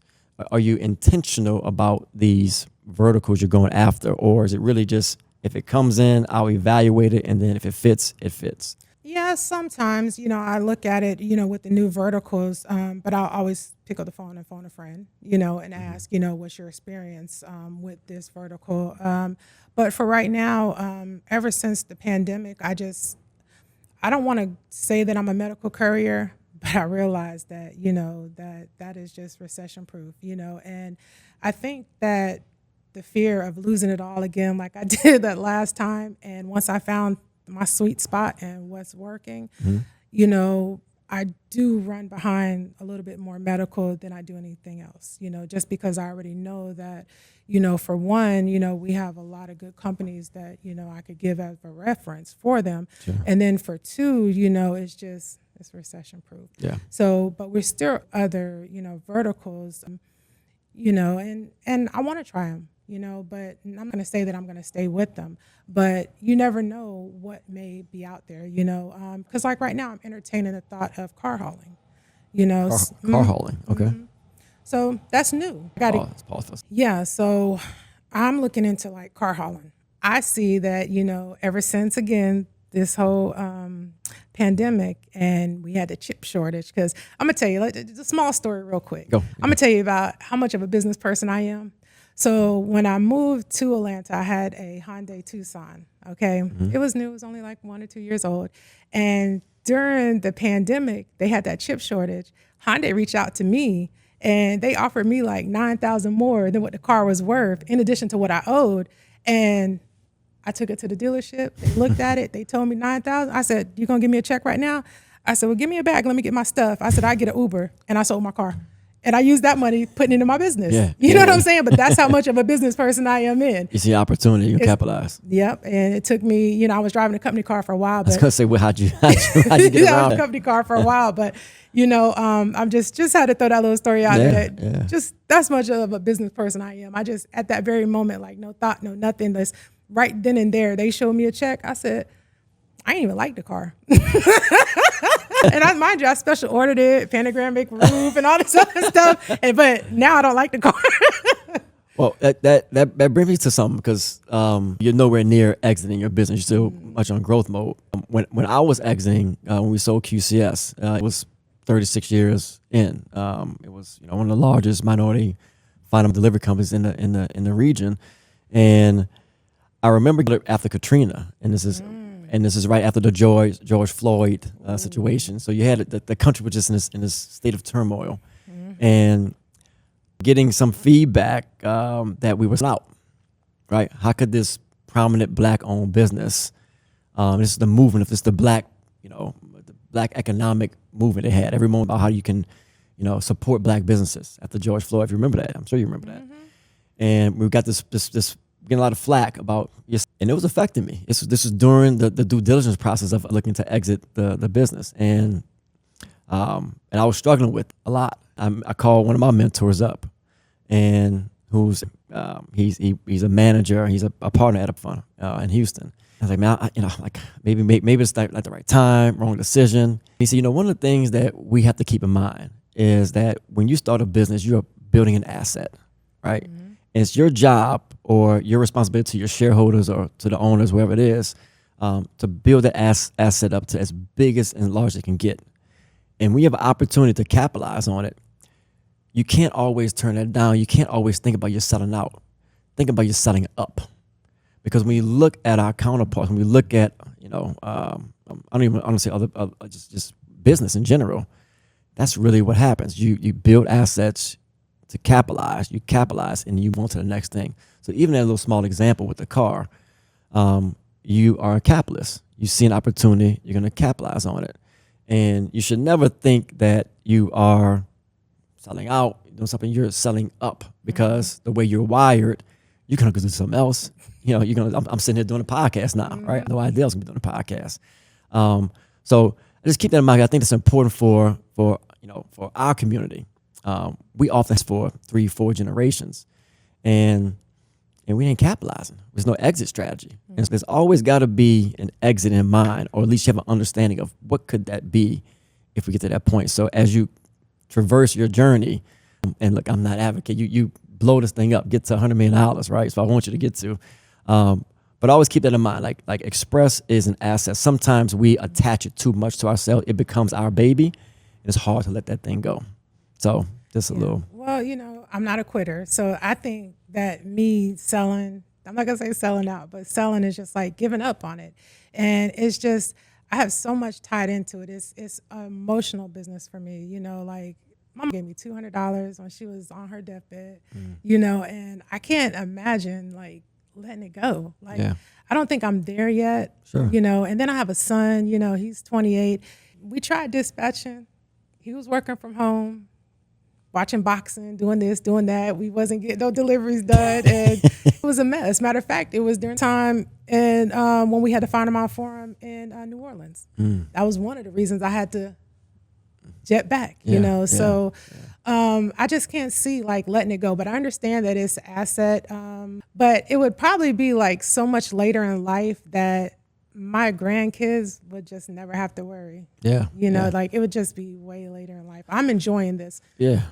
Are you intentional about these verticals you're going after? Or is it really just, if it comes in, I'll evaluate it, and then if it fits, it fits? Yeah, sometimes, I look at it, with the new verticals, but I'll always pick up the phone and phone a friend, and ask, what's your experience with this vertical? But for right now, ever since the pandemic, I don't want to say that I'm a medical courier, but I realize that, that is just recession proof, and I think that the fear of losing it all again, like I did that last time, and once I found my sweet spot and what's working, I do run behind a little bit more medical than I do anything else, just because I already know that, for one, we have a lot of good companies that, I could give as a reference for them. Sure. And then for two, it's recession proof. Yeah. So, but we're still other, verticals, and I want to try them. But I'm not going to say that I'm going to stay with them, but you never know what may be out there, because like right now I'm entertaining the thought of car hauling, Car hauling. Okay. Mm-hmm. So that's new. That's powerful. Yeah. So I'm looking into like car hauling. I see that, ever since again, this whole pandemic, and we had the chip shortage, because I'm going to tell you a small story real quick. Go. I'm going to tell you about how much of a business person I am. So when I moved to Atlanta, I had a Hyundai Tucson, okay? It was new. It was only like 1 or 2 years old. And during the pandemic, they had that chip shortage. Hyundai reached out to me, and they offered me like $9,000 more than what the car was worth, in addition to what I owed. And I took it to the dealership. They looked at it. They told me $9,000. I said, "You gonna give me a check right now?" I said, "Well, give me a bag. Let me get my stuff." I said, "I get an Uber," and I sold my car. And I used that money putting it into my business. Yeah. You know what I'm saying? But that's how much of a business person I am in. You see opportunity, you capitalize. Yep. And it took me, I was driving a company car for a while. But I was going to say, well, how'd you get yeah, around a it? company car for a while. But, I'm just had to throw that little story out there. Just that's much of a business person I am. I just, at that very moment, like no thought, no nothing. That's right then and there. They showed me a check. I said, I ain't even like the car. And mind you, I special ordered it, pentagram roof and all this other stuff. But now I don't like the car. Well, that brings me to something, because you're nowhere near exiting your business. You're still much on growth mode. When I was exiting, when we sold QCS, it was 36 years in. It was one of the largest minority final delivery companies in the region, and I remember after Katrina, and this is right after the George Floyd situation. So you had the country was just in this state of turmoil, and getting some feedback that we was out, right? How could this prominent Black-owned business, this is the movement of the Black, the Black economic movement they had every moment about how you can, support Black businesses after George Floyd. If you remember that, I'm sure you remember that. And we got this getting a lot of flack about, and it was affecting me. This was during the due diligence process of looking to exit the business, and I was struggling with a lot. I called one of my mentors up, and who's He's a manager. He's a partner at a fund in Houston. I was like, man, maybe it's not the right time, wrong decision. He said, one of the things that we have to keep in mind is that when you start a business, you're building an asset, right? Mm-hmm. And it's your job or your responsibility to your shareholders or to the owners, whoever it is, to build that asset up to as big as and large as it can get. And when you have an opportunity to capitalize on it, you can't always turn that down. You can't always think about you selling out. Think about you selling up. Because when you look at our counterparts, when we look at, I don't even want to say other just business in general, that's really what happens. You build assets to capitalize. You capitalize and you move on to the next thing. So even that little small example with the car, you are a capitalist. You see an opportunity, you're going to capitalize on it. And you should never think that you are selling out, doing something, you're selling up, because the way you're wired, you're going to go do something else. I'm sitting here doing a podcast now, right? No idea I was going to be doing a podcast. So I just keep that in mind. I think it's important for our community. We often for 3-4 generations, and we ain't capitalizing. There's no exit strategy. And so there's always got to be an exit in mind, or at least you have an understanding of what could that be if we get to that point. So as you traverse your journey, and look, I'm not advocate, you blow this thing up, get to $100 million, right? So I want you to get to, but always keep that in mind. Like Express is an asset. Sometimes we attach it too much to ourselves. It becomes our baby, and it's hard to let that thing go. So just a little. Well, I'm not a quitter. So I think that me selling, I'm not going to say selling out, but selling is just like giving up on it. And it's just, I have so much tied into it. It's an emotional business for me. Like Mom gave me $200 when she was on her deathbed, and I can't imagine like letting it go. Like, I don't think I'm there yet, sure. And then I have a son, he's 28. We tried dispatching. He was working from home, watching boxing, doing this, doing that. We wasn't getting no deliveries done, and it was a mess. Matter of fact, it was during time and when we had to find him out for him in New Orleans. That was one of the reasons I had to jet back, So I just can't see like letting it go. But I understand that it's an asset. But it would probably be like so much later in life that my grandkids would just never have to worry. Like it would just be way later in life. I'm enjoying this. Yeah,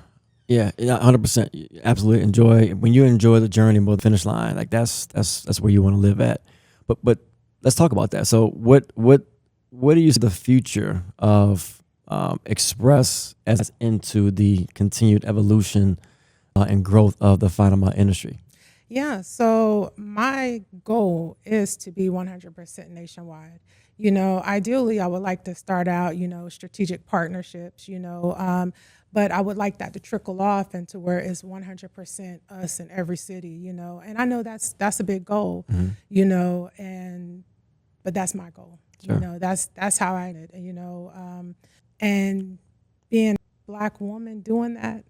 100%. You absolutely enjoy. When you enjoy the journey more the finish line, like that's where you want to live at. But let's talk about that. So what do you see the future of Express as into the continued evolution and growth of the final mile industry? Yeah, so my goal is to be 100% nationwide. Ideally, I would like to start out, strategic partnerships, but I would like that to trickle off into where it's 100% us in every city, and I know that's a big goal, but that's my goal. Sure. That's how I did it, and being a Black woman doing that,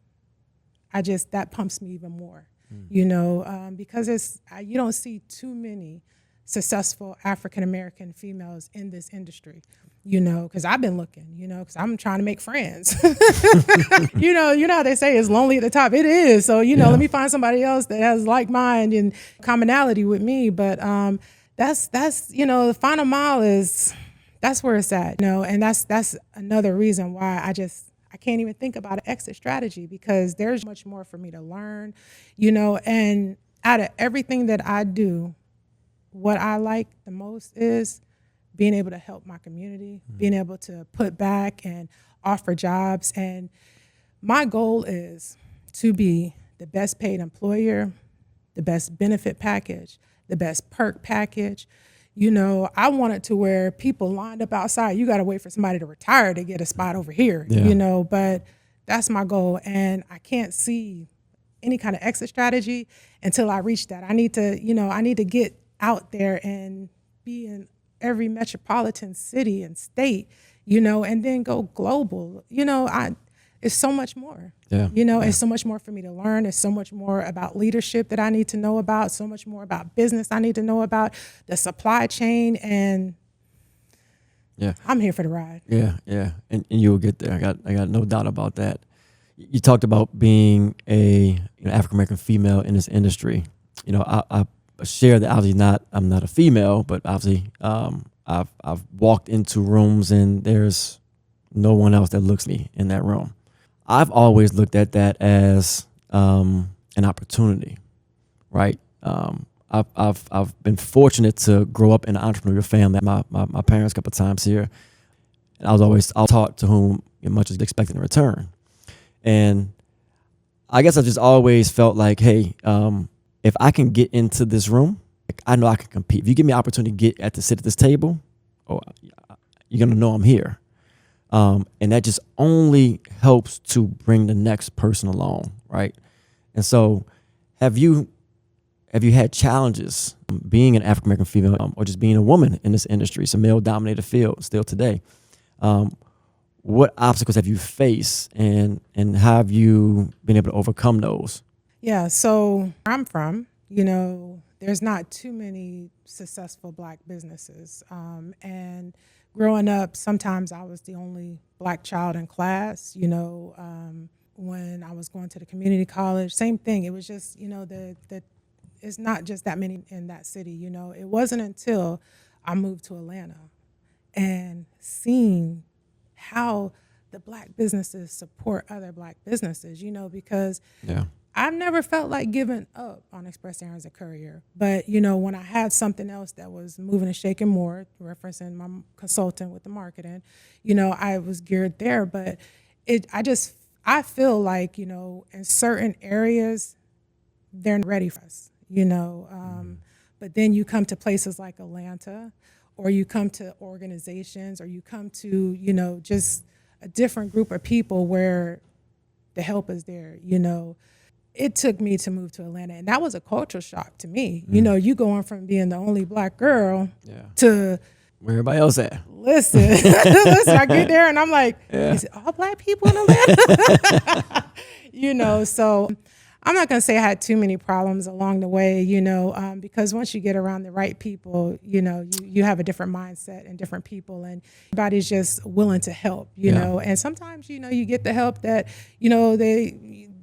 that pumps me even more. Because you don't see too many successful African-American females in this industry, because I've been looking, because I'm trying to make friends. you know how they say it's lonely at the top. It is. So, let me find somebody else that has like mind and commonality with me. But that's the final mile that's where it's at, and that's another reason why I can't even think about an exit strategy, because there's much more for me to learn, and out of everything that I do, what I like the most is being able to help my community, being able to put back and offer jobs. And my goal is to be the best paid employer, the best benefit package, the best perk package. I want it to where people lined up outside, you got to wait for somebody to retire to get a spot over here, but that's my goal. And I can't see any kind of exit strategy until I reach that. I need to get out there and be in every metropolitan city and state, and then go global. It's so much more. It's so much more for me to learn. It's so much more about leadership that I need to know about, so much more about business I need to know about, the supply chain, and I'm here for the ride. Yeah. And you'll get there. I got no doubt about that. You talked about being a African American female in this industry. I share that obviously I'm not a female, but obviously I've walked into rooms and there's no one else that looks me in that room. I've always looked at that as an opportunity, right? I've been fortunate to grow up in an entrepreneurial family. My parents a couple of times here, and I was taught to whom much is expected in return. And I guess I just always felt like, hey, if I can get into this room, I know I can compete. If you give me an opportunity to sit at this table, you're gonna know I'm here. And that just only helps to bring the next person along, right? And so, have you had challenges being an African American female or just being a woman in this industry? It's a male-dominated field still today. What obstacles have you faced, and how have you been able to overcome those? Yeah, so where I'm from, there's not too many successful Black businesses. And growing up, sometimes I was the only Black child in class, when I was going to the community college, same thing. It was just, it's not just that many in that city, It wasn't until I moved to Atlanta and seeing how the Black businesses support other Black businesses, because I've never felt like giving up on Express Errands and Courier. But, when I had something else that was moving and shaking more, referencing my consultant with the marketing, I was geared there. But I feel like, in certain areas, they're ready for us, But then you come to places like Atlanta, or you come to organizations, or you come to, just a different group of people where the help is there, It took me to move to Atlanta, and that was a cultural shock to me. You going from being the only Black girl to where everybody else at. Listen, I get there and I'm like, is it all Black people in Atlanta? So I'm not going to say I had too many problems along the way, because once you get around the right people, you have a different mindset and different people, and everybody's just willing to help, and sometimes, you get the help that,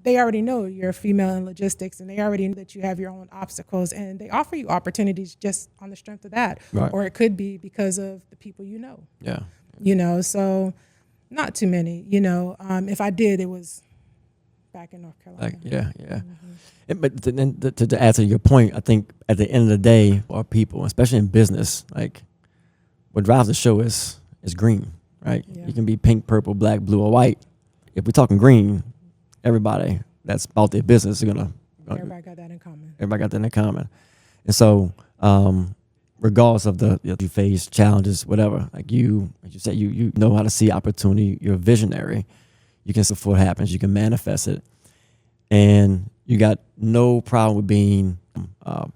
they already know you're a female in logistics, and they already know that you have your own obstacles, and they offer you opportunities just on the strength of that. Right. Or it could be because of the people so not too many, if I did, it was back in North Carolina. Mm-hmm. But then to add to your point, I think at the end of the day, our people, especially in business, like what drives the show is green, right? Yeah. You can be pink, purple, black, blue, or white. If we're talking green, everybody that's about their business is gonna. Everybody got that in common. And so, regardless of you face challenges, whatever, like you said, you know how to see opportunity. You're a visionary. You can see what happens. You can manifest it, and you got no problem with being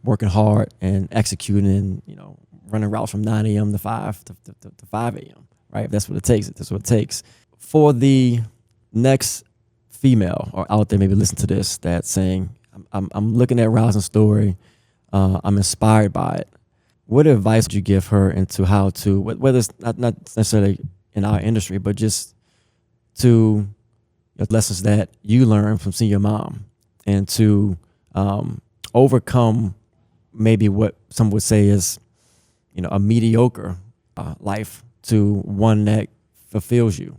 working hard and executing. And, running routes from 9 a.m. to 5 a.m. Right? If that's what it takes. That's what it takes. For the next female or out there, maybe listen to this, that's saying, I'm looking at Roslyn's story. I'm inspired by it. What advice would you give her into how to, whether it's not necessarily in our industry, but just to lessons that you learned from seeing your mom, and to overcome maybe what some would say is, a mediocre life to one that fulfills you?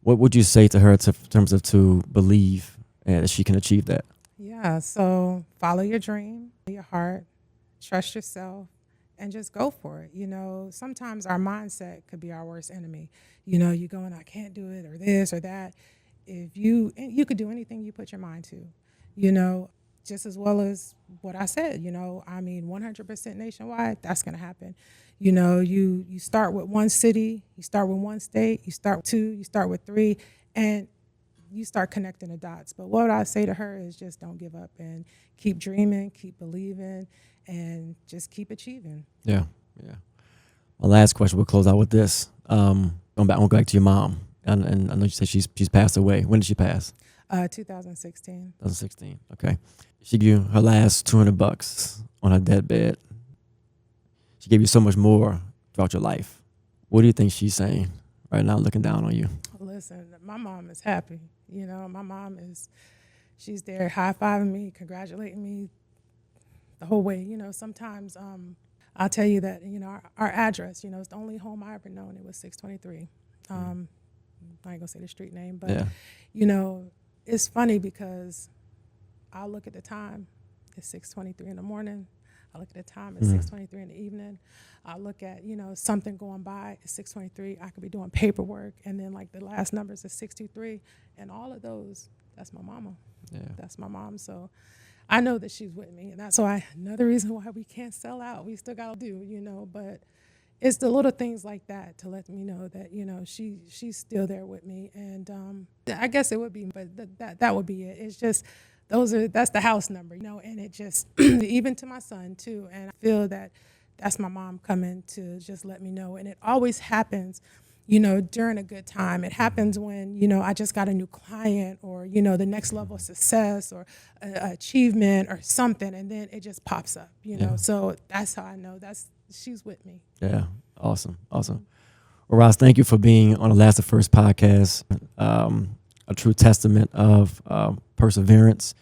What would you say to her in terms of to believe that she can achieve that? Yeah, so follow your dream, your heart, trust yourself, and just go for it. Sometimes our mindset could be our worst enemy. You going, I can't do it, or this or that. If you could do anything you put your mind to, just as well as what I said, 100% nationwide, that's going to happen. You start with one city, you start with one state, you start with 2, you start with 3, and you start connecting the dots. But what I say to her is just don't give up and keep dreaming, keep believing, and just keep achieving. Yeah. My last question, we'll close out with this. I'll go back to your mom. And I know you said she's passed away. When did she pass? 2016. 2016. Okay. She gave you her last $200 on her deathbed. She gave you so much more throughout your life. What do you think she's saying right now, looking down on you? listen, my mom is happy. My mom she's there high-fiving me, congratulating me the whole way. Sometimes I'll tell you that, our address, it's the only home I ever known. It was 623. I ain't gonna say the street name, but, it's funny because I'll look at the time. It's 6:23 in the morning. I look at the time, it's 6:23 in the evening. I look at, something going by, it's 6:23. I could be doing paperwork, and then like the last numbers is 623. And all of those, that's my mama. Yeah. That's my mom. So I know that she's with me. And that's why another reason why we can't sell out. We still got to do, but it's the little things like that to let me know that, she's still there with me. And I guess it would be, but that would be it. It's just, that's the house number, and it just, even to my son too. And I feel that that's my mom coming to just let me know. And it always happens, during a good time. It happens when, I just got a new client, or, the next level of success, or achievement or something. And then it just pops up, so that's how I know she's with me. Yeah. Awesome. Well, Ross, thank you for being on the Last to First podcast. A true testament of perseverance.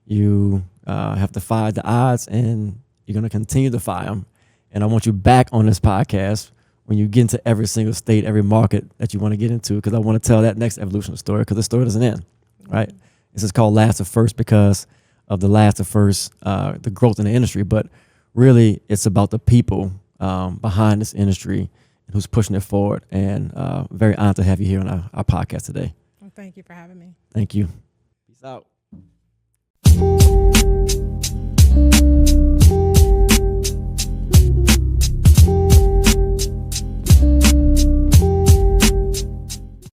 You have defied the odds, and you're going to continue to defy them. And I want you back on this podcast when you get into every single state, every market that you want to get into, because I want to tell that next evolution story, because the story doesn't end, right? This is called Last to First because of the last to first, the growth in the industry. But really, it's about the people behind this industry and who's pushing it forward. And very honored to have you here on our podcast today. Well, thank you for having me. Thank you. Peace out.